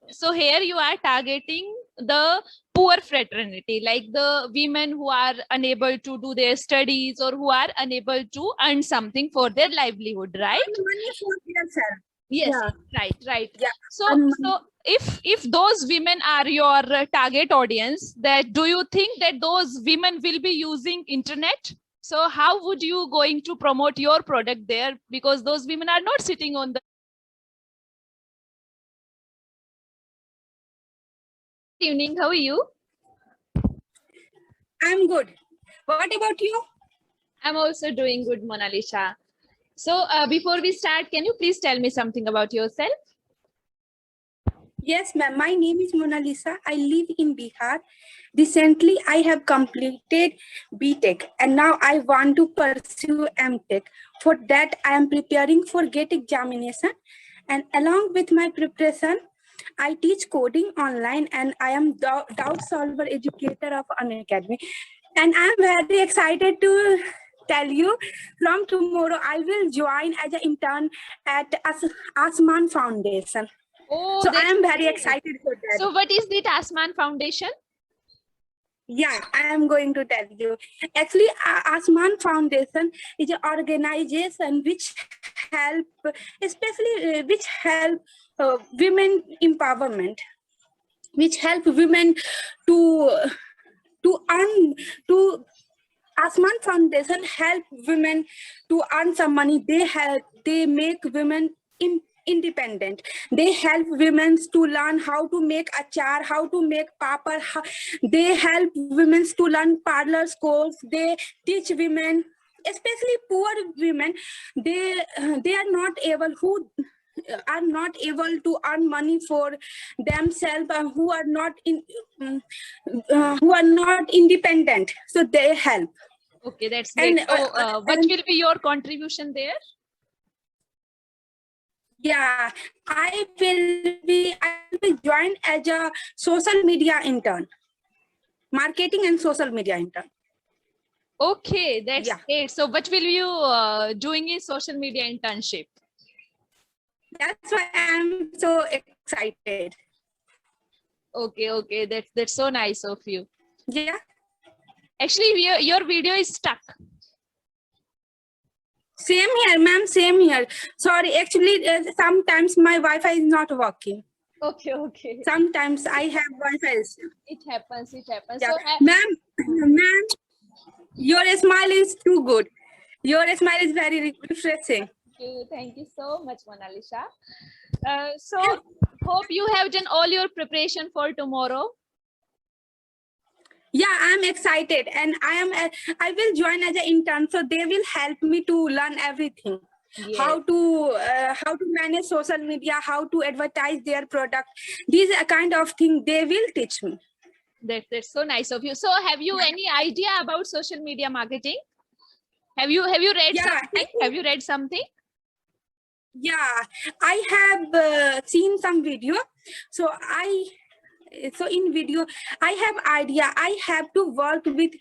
So here you are targeting the poor fraternity, like the women who are unable to do their studies or who are unable to earn something for their livelihood, right? Money for themselves. Yes, Yeah. right. Yeah. So if those women are your target audience, that do you think that those women will be using internet? So how would you going to promote your product there? Because those women are not sitting on the evening. How are you? I'm good. What about you? I'm also doing good, Monalisa. So before we start, can you please tell me something about yourself? Yes, ma'am. My name is Monalisa. I live in Bihar. Recently, I have completed BTech and now I want to pursue MTech. For that, I am preparing for GATE examination. And along with my preparation, I teach coding online and I am doubt solver educator of Unacademy. And I'm very excited to tell you from tomorrow I will join as an intern at Asman Foundation. Oh, So I that's am very great. excited for that. So what is the Asman Foundation? Yeah, I am going to tell you. Actually, Asman Foundation is an organization which help, especially which help women empowerment, which help women to earn to. Asman Foundation help women to earn some money. They make women independent. They help women to learn how to make achar, how to make papad. They help women to learn parlor course. They teach women, especially poor women. They are not able to earn money for themselves, who are not independent, so they help. Okay, that's great. And So what will be your contribution there? yeah, I will join as a social media intern, marketing and social media intern. Okay, that's Yeah, great. So what will you doing in social media internship? that's why I'm so excited. Okay, that's so nice of you. Yeah, Actually, your video is stuck. same here, ma'am. Same here. Sorry, actually, sometimes my Wi-Fi is not working. Okay. Sometimes I have Wi-Fi issue. It happens. Yeah, So ma'am, your smile is too good. Your smile is very refreshing. thank you so much, Monalisa. So hope you have done all your preparation for tomorrow. Yeah, I'm excited, and I will join as an intern, so they will help me to learn everything. Yes. How to manage social media, how to advertise their product. These are kind of thing they will teach me. That's so nice of you. So have you any idea about social media marketing? Have you read something? Have you read something? Yeah, I have seen some video. So in video, I have idea. I have to work with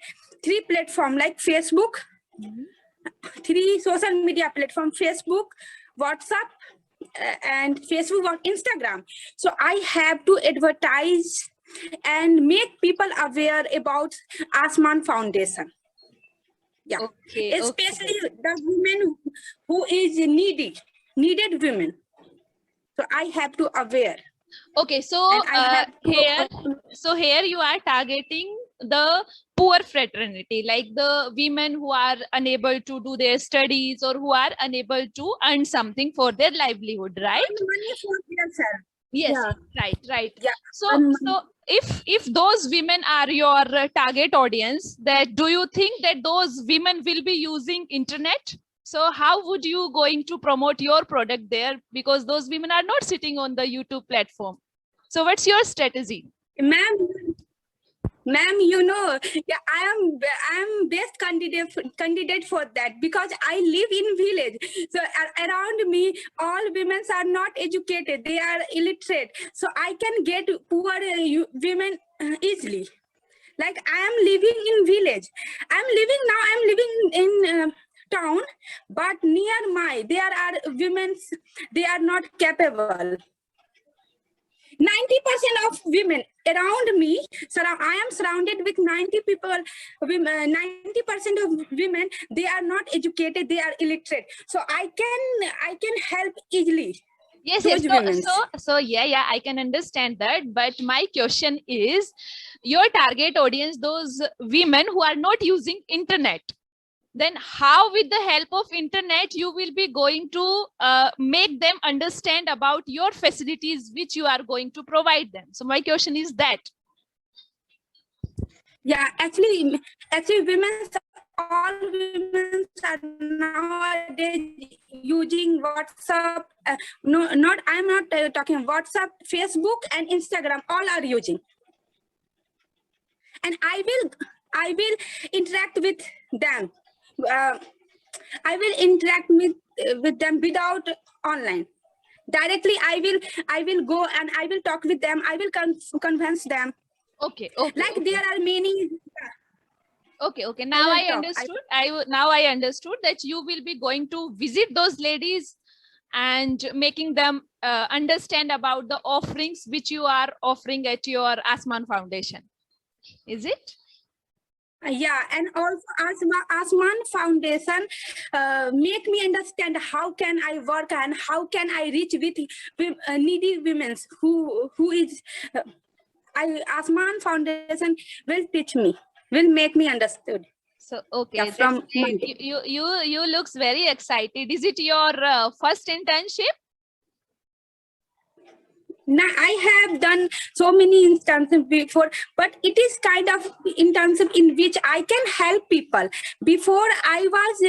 3 platform like Facebook, 3 social media platform: Facebook, WhatsApp, and Facebook or Instagram. So I have to advertise and make people aware about Asman Foundation. Yeah, Okay, especially the women who is needed women. So I have to aware. Okay, so here you are targeting the poor fraternity, like the women who are unable to do their studies or who are unable to earn something for their livelihood, right? Money for themselves. Yes, Yeah. right. Yeah. So if those women are your target audience, that do you think that those women will be using internet? So how would you going to promote your product there? Because those women are not sitting on the YouTube platform. So what's your strategy? Ma'am, you know, yeah, I am best candidate for that, because I live in village. So around me, all women are not educated; they are illiterate. So I can get poor women easily. Like I am living in village. I'm living in town, but near there are women. They are not capable. 90% of women around me. So I am surrounded with 90 people. Women, 90% of women, they are not educated. They are illiterate. So I can help easily. Yes, Those yes. women. So yeah, I can understand that. But my question is, your target audience, those women who are not using internet, then how with the help of internet you will be going to make them understand about your facilities which you are going to provide them? So my question is that. Yeah, actually, all women are nowadays using WhatsApp. I'm not talking WhatsApp, Facebook, and Instagram. All are using, and I will interact with them. I will interact with them without online. Directly, I will go and I will talk with them. I will convince them. Okay. Like there are many. Okay. Now I understood. Now I understood that you will be going to visit those ladies and making them understand about the offerings which you are offering at your Asman Foundation. Is it? Yeah, and also Asman Foundation make me understand how can I work and how can I reach with needy women who is. Asman Foundation will teach me, will make me understood. So okay, Yeah, from you looks very excited. Is it your first internship? Now, I have done so many internships before, but it is kind of internship in which I can help people. Before I was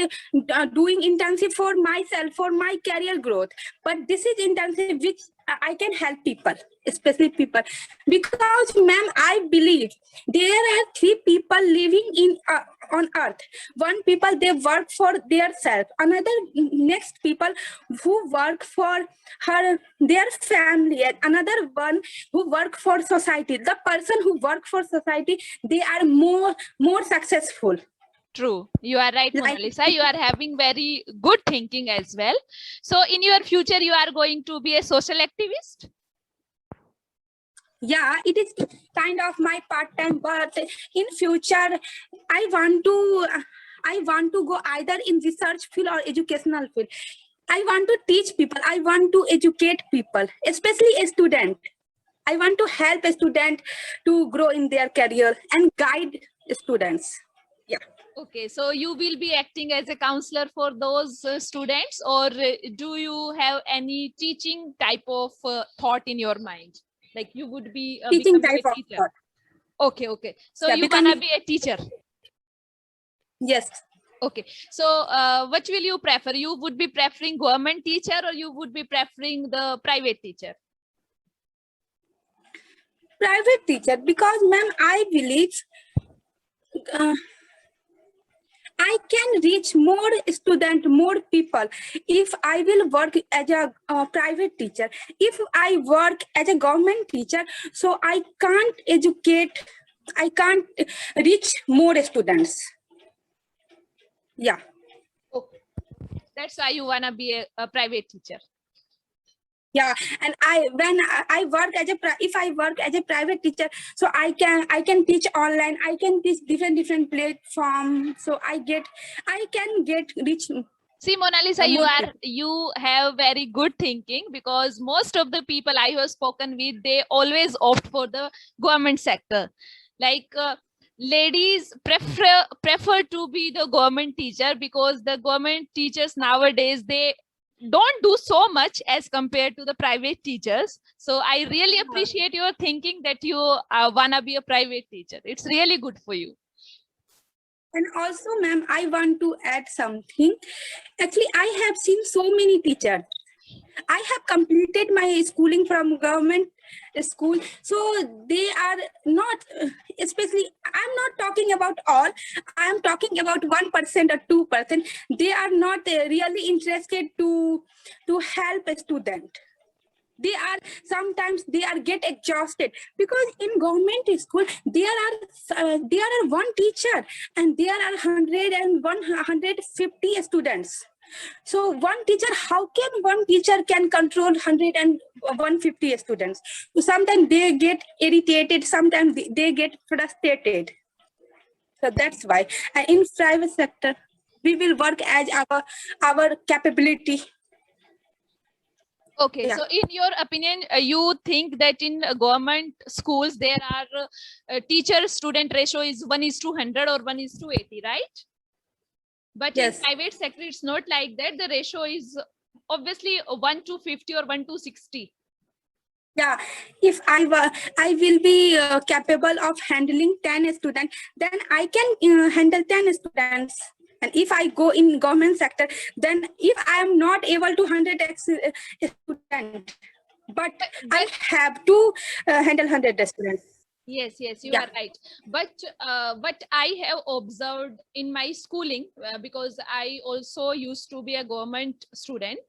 doing internship for myself, for my career growth, but this is internship which I can help people, especially people. Because, ma'am, I believe there are three people living in on earth. One people, they work for their self. Another, next people who work for their family, and another one who work for society. The person who work for society, they are more successful. True, you are right, Like, Monalisa. You are having very good thinking as well. So in your future you are going to be a social activist? yeah, it is kind of my part-time, but in future I want to go either in research field or educational field. I want to teach people. I want to educate people, especially a student. I want to help a student to grow in their career and guide students. Yeah. Okay, so you will be acting as a counselor for those students, or do you have any teaching type of thought in your mind? Like you would be Teaching becoming type a of teacher? thought. Okay. So Yeah, you wanna be a teacher? Yes. Okay, so what will you prefer? You would be preferring government teacher, or you would be preferring the private teacher? Private teacher, because ma'am, I believe I can reach more student, more people if I will work as a private teacher. If I work as a government teacher, so I can't educate, I can't reach more students. Yeah. Okay, that's why you wanna be a private teacher. Yeah, and when I work as if I work as a private teacher, so I can teach online. I can teach different platforms. So I can get reach. See, Monalisa, you have very good thinking, because most of the people I have spoken with, they always opt for the government sector. Like ladies prefer to be the government teacher, because the government teachers nowadays, they don't do so much as compared to the private teachers. So I really appreciate your thinking that you wanna be a private teacher. It's really good for you. And also, ma'am, I want to add something. Actually, I have seen so many teachers. I have completed my schooling from government school. So they are not, especially, I'm not talking about all. I'm talking about 1% or 2%. They are not really interested to help a student. They are sometimes get exhausted, because in government school there are one teacher and there are 100 and 150 students. So one teacher, how can one teacher can control 100 and 150 students? So sometimes they get irritated, sometimes they get frustrated. So that's why in private sector, we will work as our capability. Okay, Yeah. so in your opinion, you think that in government schools there are teacher-student ratio is 1:100 or 1:80, right? But in Yes. private sector, it's not like that. The ratio is obviously 1:50 or 1:60. Yeah, if I will be capable of handling 10 students, then I can handle 10 students. And if I go in government sector, then if I am not able to handle students, but I have to handle 100 students. Yes, yes, you Yeah. are right. But I have observed in my schooling, because I also used to be a government student.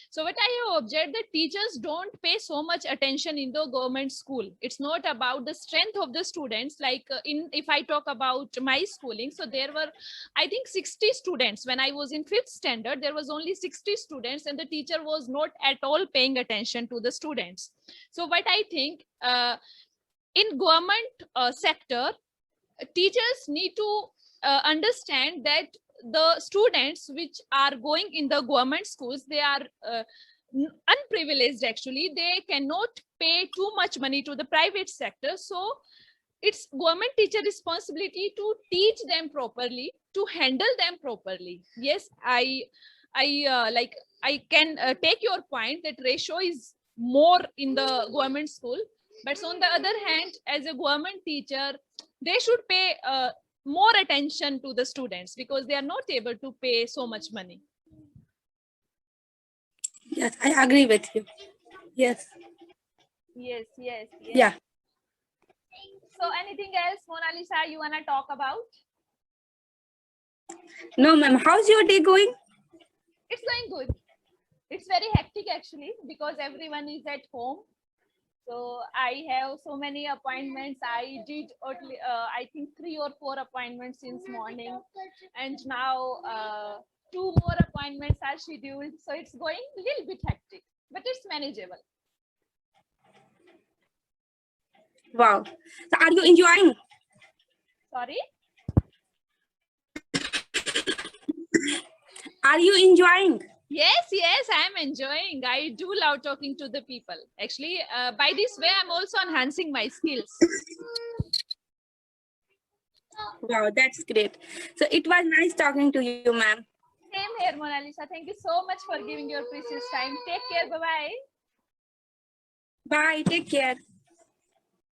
So what I have observed, that teachers don't pay so much attention in the government school. It's not about the strength of the students. Like if I talk about my schooling, so there were, I think, 60 students. When I was in 5th standard, there was only 60 students, and the teacher was not at all paying attention to the students. So what I think, in government sector, teachers need to understand that the students which are going in the government schools, they are unprivileged. Actually, they cannot pay too much money to the private sector. So it's government teacher responsibility to teach them properly, to handle them properly. Yes, I can take your point that ratio is more in the government school. But on the other hand, as a government teacher, they should pay more attention to the students, because they are not able to pay so much money. Yes, I agree with you. Yes. Yes, yes, yes. Yeah. So anything else, Monalisa, you want to talk about? No, ma'am. How's your day going? It's going good. It's very hectic actually, because everyone is at home. So I have so many appointments. I did I think 3 or 4 appointments since morning, and now 2 more appointments are scheduled. So it's going a little bit hectic, but it's manageable. Wow. So are you enjoying? Sorry? Are you enjoying? Yes, yes, I'm enjoying. I do love talking to the people. Actually, by this way, I'm also enhancing my skills. Wow, that's great. So it was nice talking to you, ma'am. Same here, Monalisa. Thank you so much for giving your precious time. Take care. Bye-bye. Bye. Take care.